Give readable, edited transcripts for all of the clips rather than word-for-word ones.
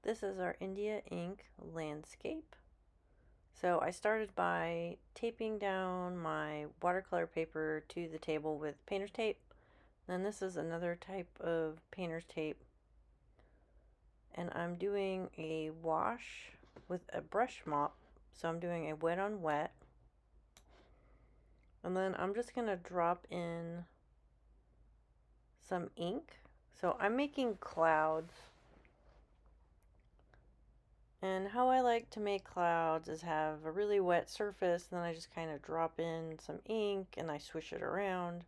This is our India ink landscape. So I started by taping down my watercolor paper to the table with painter's tape. Then this is another type of painter's tape. And I'm doing a wash with a brush mop. So I'm doing a wet on wet. And then I'm just going to drop in some ink. So I'm making clouds. And how I like to make clouds is have a really wet surface, and then I just kind of drop in some ink and I swish it around.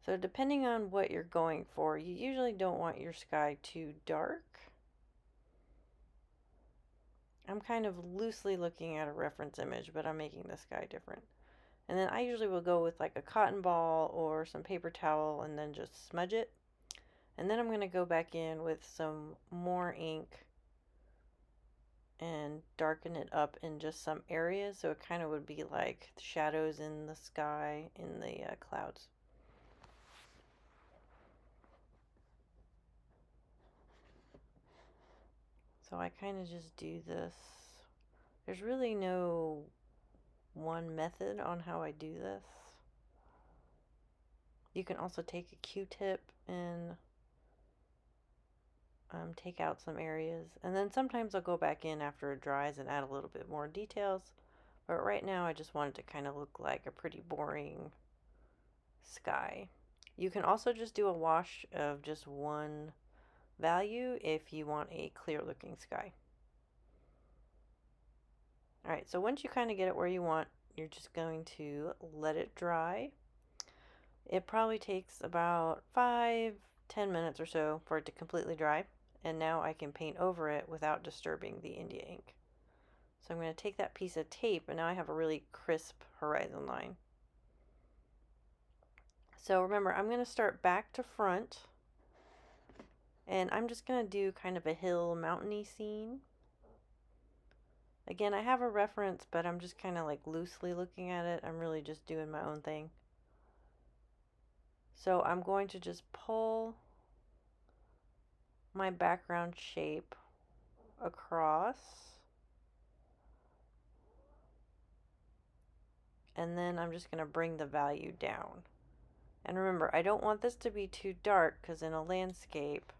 So depending on what you're going for, you usually don't want your sky too dark. I'm kind of loosely looking at a reference image, but I'm making the sky different. And then I usually will go with like a cotton ball or some paper towel and then just smudge it. And then I'm going to go back in with some more ink and darken it up in just some areas, so it kind of would be like shadows in the sky in the clouds. So I kind of just do this. There's really no one method on how I do this. You can also take a Q-tip and take out some areas, and then sometimes I'll go back in after it dries and add a little bit more details. But right now I just want it to kind of look like a pretty boring sky. You can also just do a wash of just one value if you want a clear looking sky. Alright, so once you kind of get it where you want, you're just going to let it dry. It probably takes about 5-10 minutes or so for it to completely dry. And now I can paint over it without disturbing the India ink. So I'm going to take that piece of tape, and now I have a really crisp horizon line. So remember, I'm going to start back to front, and I'm just going to do kind of a hill mountainy scene. Again, I have a reference, but I'm just kind of like loosely looking at it. I'm really just doing my own thing. So I'm going to just pull my background shape across. And then I'm just going to bring the value down. And remember, I don't want this to be too dark, because in a landscape,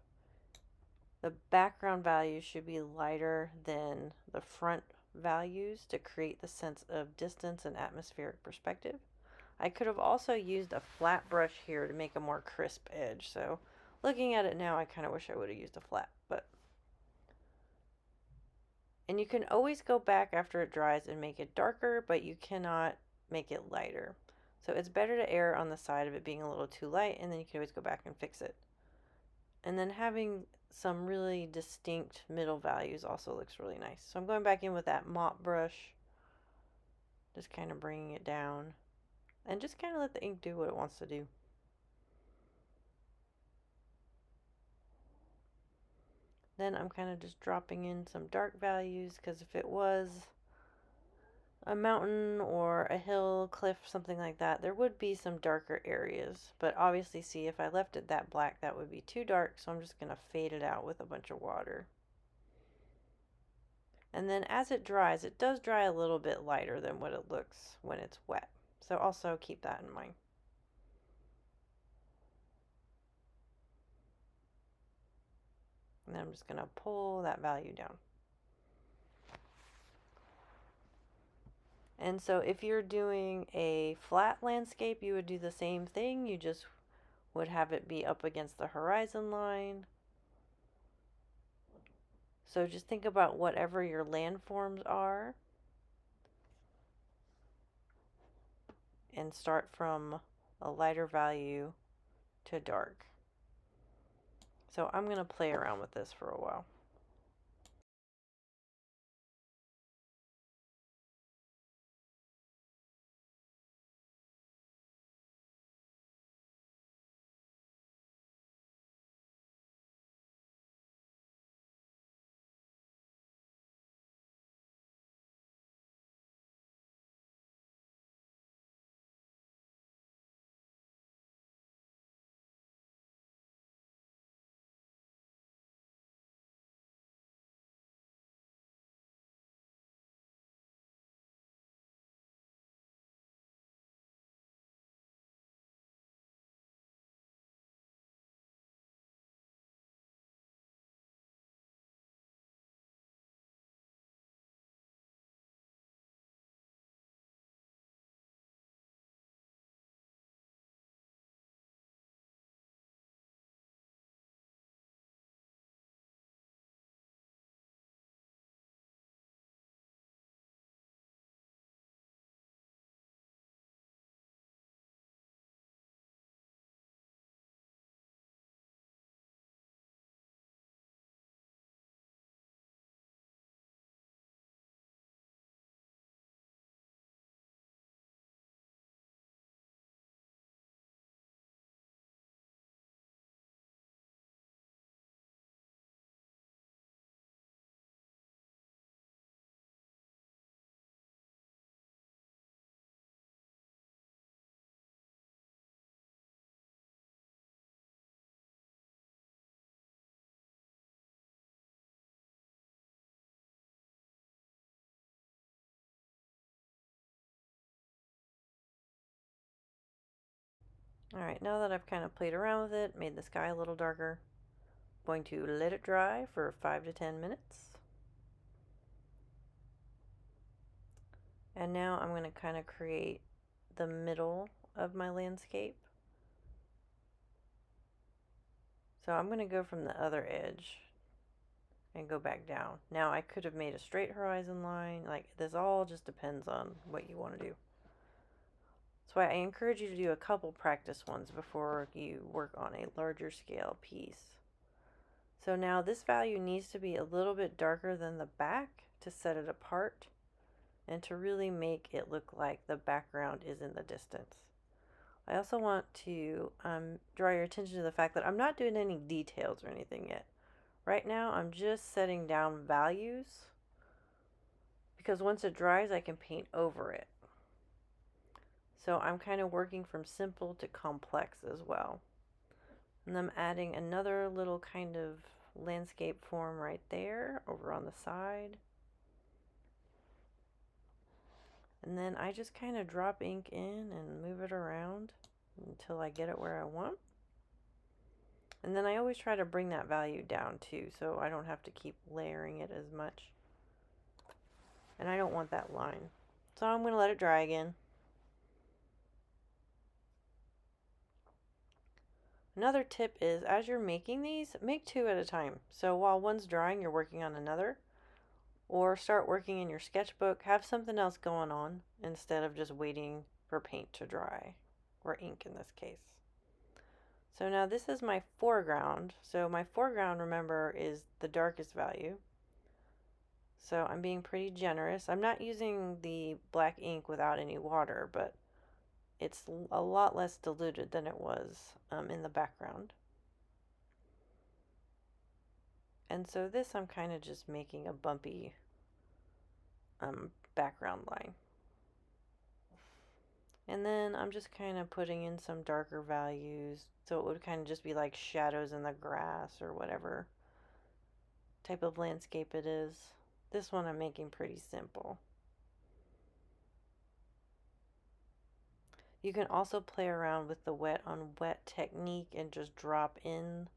the background values should be lighter than the front values to create the sense of distance and atmospheric perspective. I could have also used a flat brush here to make a more crisp edge. So looking at it now, I kind of wish I would have used a flat, and you can always go back after it dries and make it darker, but you cannot make it lighter. So it's better to err on the side of it being a little too light, and then you can always go back and fix it. And then having some really distinct middle values also looks really nice. So I'm going back in with that mop brush, just kind of bringing it down, and just kind of let the ink do what it wants to do. Then I'm kind of just dropping in some dark values, because if it was a mountain or a hill, cliff, something like that, there would be some darker areas. But obviously, see, if I left it that black, that would be too dark, so I'm just going to fade it out with a bunch of water. And then as it dries, it does dry a little bit lighter than what it looks when it's wet. So also keep that in mind. And then I'm just going to pull that value down. And so if you're doing a flat landscape, you would do the same thing. You just would have it be up against the horizon line. So just think about whatever your landforms are and start from a lighter value to dark. So I'm going to play around with this for a while. Alright, now that I've kind of played around with it, made the sky a little darker, I'm going to let it dry for 5 to 10 minutes. And now I'm going to kind of create the middle of my landscape. So I'm going to go from the other edge and go back down. Now I could have made a straight horizon line. Like, this all just depends on what you want to do. That's why I encourage you to do a couple practice ones before you work on a larger scale piece. So now this value needs to be a little bit darker than the back to set it apart and to really make it look like the background is in the distance. I also want to draw your attention to the fact that I'm not doing any details or anything yet. Right now I'm just setting down values because once it dries I can paint over it. So I'm kind of working from simple to complex as well. And I'm adding another little kind of landscape form right there over on the side. And then I just kind of drop ink in and move it around until I get it where I want. And then I always try to bring that value down too, so I don't have to keep layering it as much. And I don't want that line. So I'm going to let it dry again. Another tip is, as you're making these, make 2 at a time. So while one's drying, you're working on another. Or start working in your sketchbook. Have something else going on instead of just waiting for paint to dry, or ink in this case. So now this is my foreground. So my foreground, remember, is the darkest value. So I'm being pretty generous. I'm not using the black ink without any water, but it's a lot less diluted than it was in the background. And so this I'm kind of just making a bumpy background line. And then I'm just kind of putting in some darker values, so it would kind of just be like shadows in the grass or whatever type of landscape it is. This one I'm making pretty simple. You can also play around with the wet on wet technique and just drop in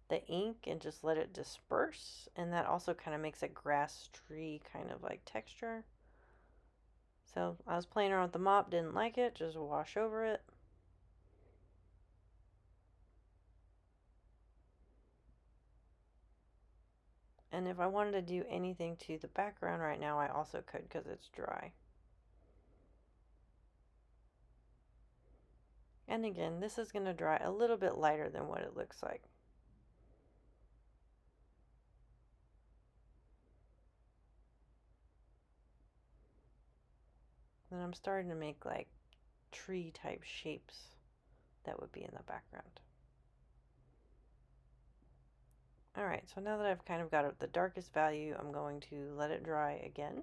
the ink and just let it disperse, and that also kind of makes a grass tree kind of like texture. So I was playing around with the mop, didn't like it, just wash over it. And if I wanted to do anything to the background right now, I also could because it's dry. And again, this is going to dry a little bit lighter than what it looks like. Then I'm starting to make like tree type shapes that would be in the background. Alright, so now that I've kind of got the darkest value, I'm going to let it dry again.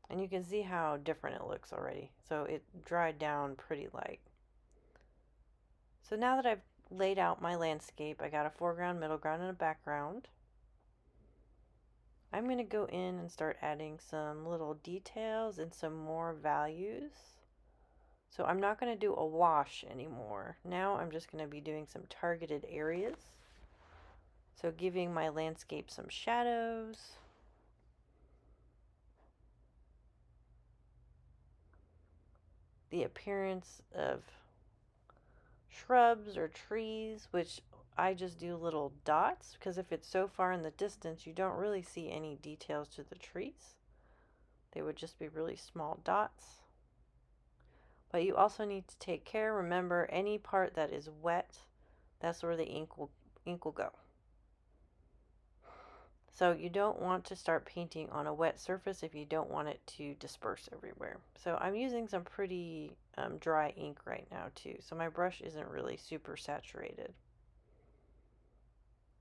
And you can see how different it looks already. So it dried down pretty light. So now that I've laid out my landscape, I got a foreground, middle ground, and a background. I'm going to go in and start adding some little details and some more values. So I'm not going to do a wash anymore. Now I'm just going to be doing some targeted areas. So giving my landscape some shadows. The appearance of shrubs or trees, which I just do little dots, because if it's so far in the distance, you don't really see any details to the trees. They would just be really small dots. But you also need to take care. Remember, any part that is wet, that's where the ink will go. So you don't want to start painting on a wet surface if you don't want it to disperse everywhere. So I'm using some pretty dry ink right now too. So my brush isn't really super saturated.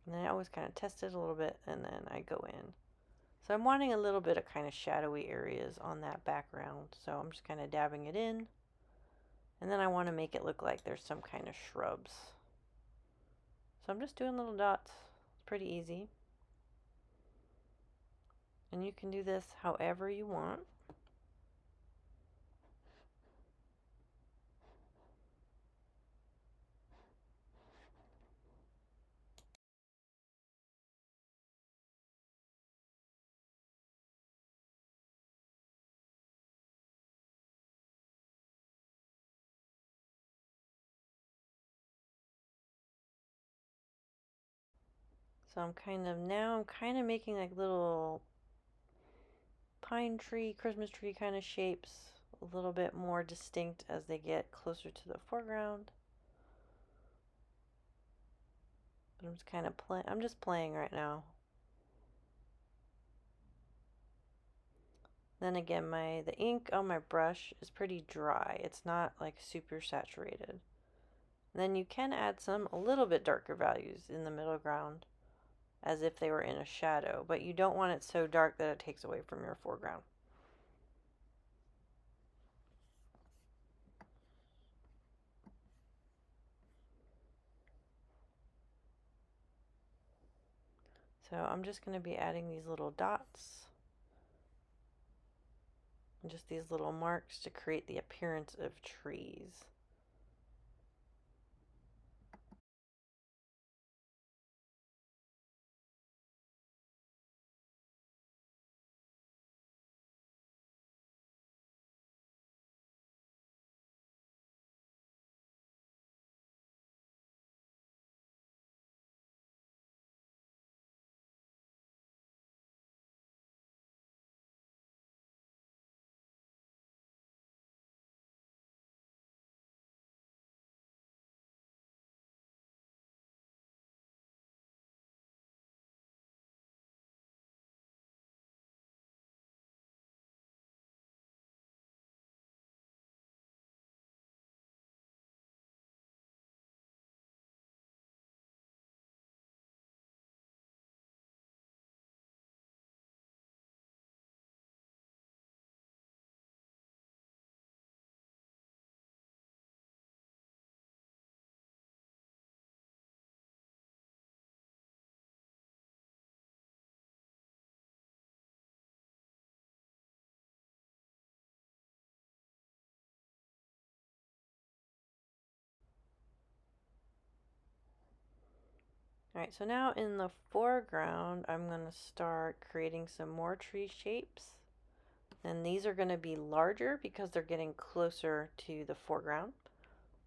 And then I always kind of test it a little bit and then I go in. So I'm wanting a little bit of kind of shadowy areas on that background. So I'm just kind of dabbing it in. And then I want to make it look like there's some kind of shrubs. So I'm just doing little dots. It's pretty easy. And you can do this however you want. So I'm kind of making like little pine tree, Christmas tree kind of shapes, a little bit more distinct as they get closer to the foreground. But I'm just kind of I'm just playing right now. Then again, the ink on my brush is pretty dry. It's not like super saturated. Then you can add a little bit darker values in the middle ground as if they were in a shadow, but you don't want it so dark that it takes away from your foreground. So I'm just going to be adding these little dots and just these little marks to create the appearance of trees. Alright, so now in the foreground, I'm going to start creating some more tree shapes. And these are going to be larger because they're getting closer to the foreground.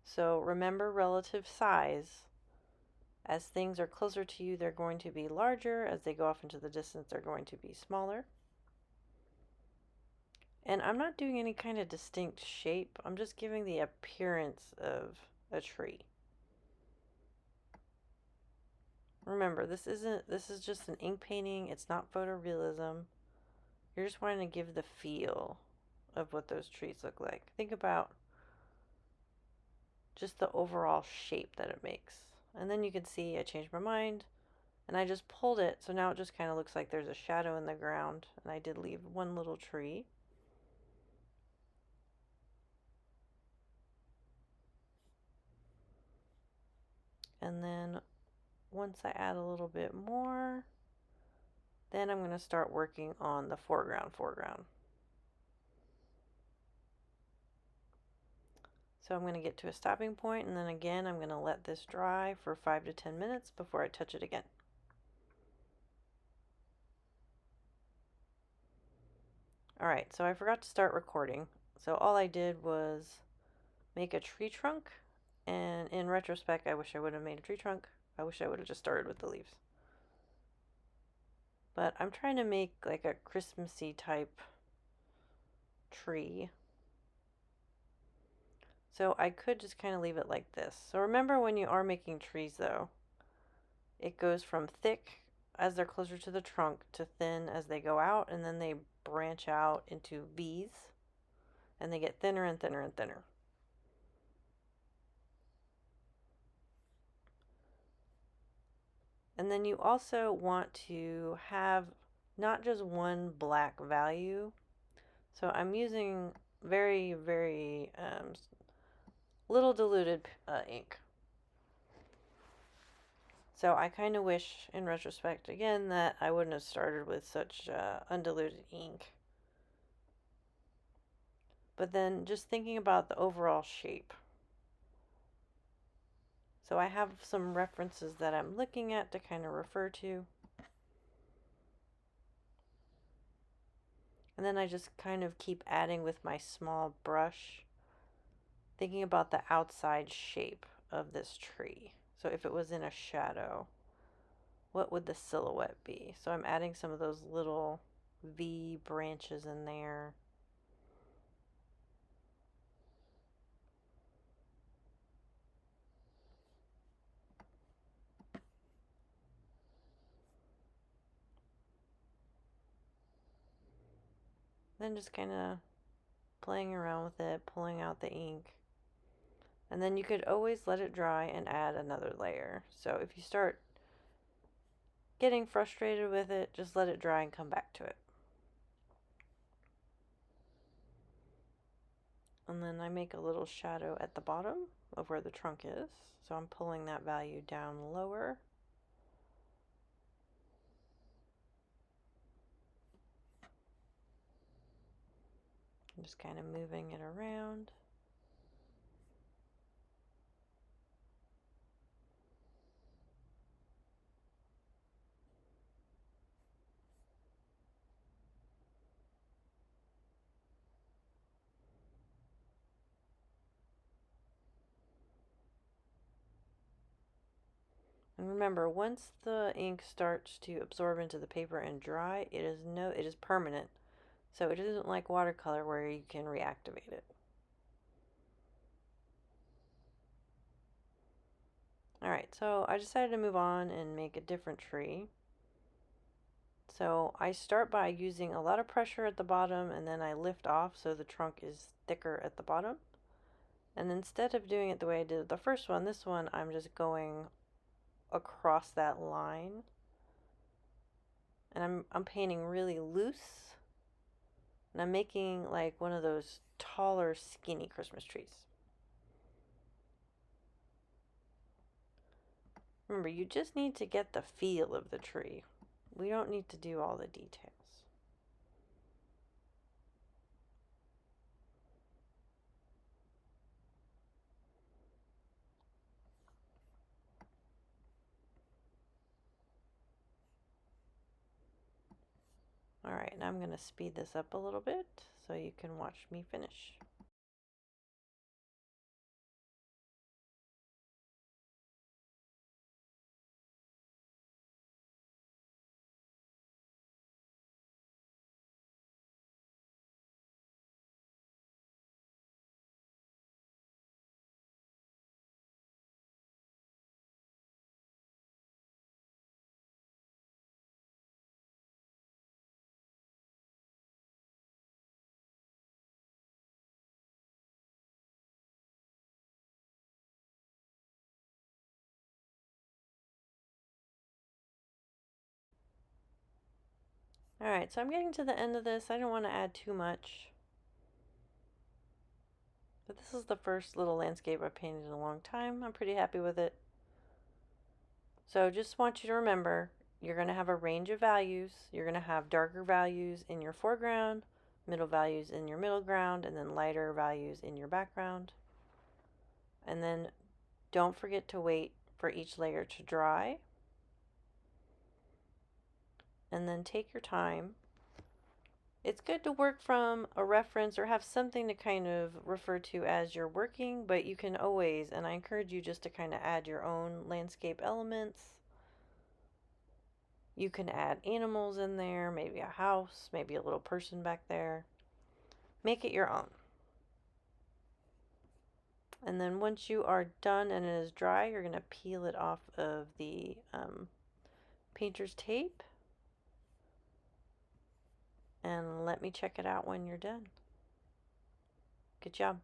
So remember relative size. As things are closer to you, they're going to be larger. As they go off into the distance, they're going to be smaller. And I'm not doing any kind of distinct shape. I'm just giving the appearance of a tree. Remember, this is just an ink painting. It's not photorealism. You're just wanting to give the feel of what those trees look like. Think about just the overall shape that it makes. And then you can see I changed my mind and I just pulled it. So now it just kind of looks like there's a shadow in the ground. And I did leave one little tree. And then once I add a little bit more, then I'm going to start working on the foreground. So I'm going to get to a stopping point, and then again I'm going to let this dry for 5 to 10 minutes before I touch it again. Alright, so I forgot to start recording. So all I did was make a tree trunk, and in retrospect I wish I would have made a tree trunk. I wish I would have just started with the leaves. But I'm trying to make like a Christmassy type tree. So I could just kind of leave it like this. So remember, when you are making trees though, it goes from thick as they're closer to the trunk to thin as they go out, and then they branch out into V's and they get thinner and thinner and thinner. And then you also want to have not just one black value. So I'm using very, very little diluted ink. So I kind of wish, in retrospect, again, that I wouldn't have started with such undiluted ink. But then just thinking about the overall shape. So I have some references that I'm looking at to kind of refer to. And then I just kind of keep adding with my small brush, thinking about the outside shape of this tree. So if it was in a shadow, what would the silhouette be? So I'm adding some of those little V branches in there. Then just kind of playing around with it, pulling out the ink. And then you could always let it dry and add another layer. So if you start getting frustrated with it, just let it dry and come back to it. And then I make a little shadow at the bottom of where the trunk is. So I'm pulling that value down lower. I'm just kind of moving it around. And remember, once the ink starts to absorb into the paper and dry, it is permanent. So it isn't like watercolor where you can reactivate it. Alright, so I decided to move on and make a different tree. So I start by using a lot of pressure at the bottom and then I lift off so the trunk is thicker at the bottom. And instead of doing it the way I did the first one, this one I'm just going across that line. And I'm painting really loose. And I'm making like one of those taller, skinny Christmas trees. Remember, you just need to get the feel of the tree. We don't need to do all the details. Alright, now I'm going to speed this up a little bit so you can watch me finish. Alright, so I'm getting to the end of this. I don't want to add too much. But this is the first little landscape I've painted in a long time. I'm pretty happy with it. So just want you to remember, you're going to have a range of values. You're going to have darker values in your foreground, middle values in your middle ground, and then lighter values in your background. And then don't forget to wait for each layer to dry. And then take your time. It's good to work from a reference or have something to kind of refer to as you're working, but you can always, and I encourage you just to kind of add your own landscape elements. You can add animals in there, maybe a house, maybe a little person back there. Make it your own. And then once you are done and it is dry, you're going to peel it off of the painter's tape. And let me check it out when you're done. Good job.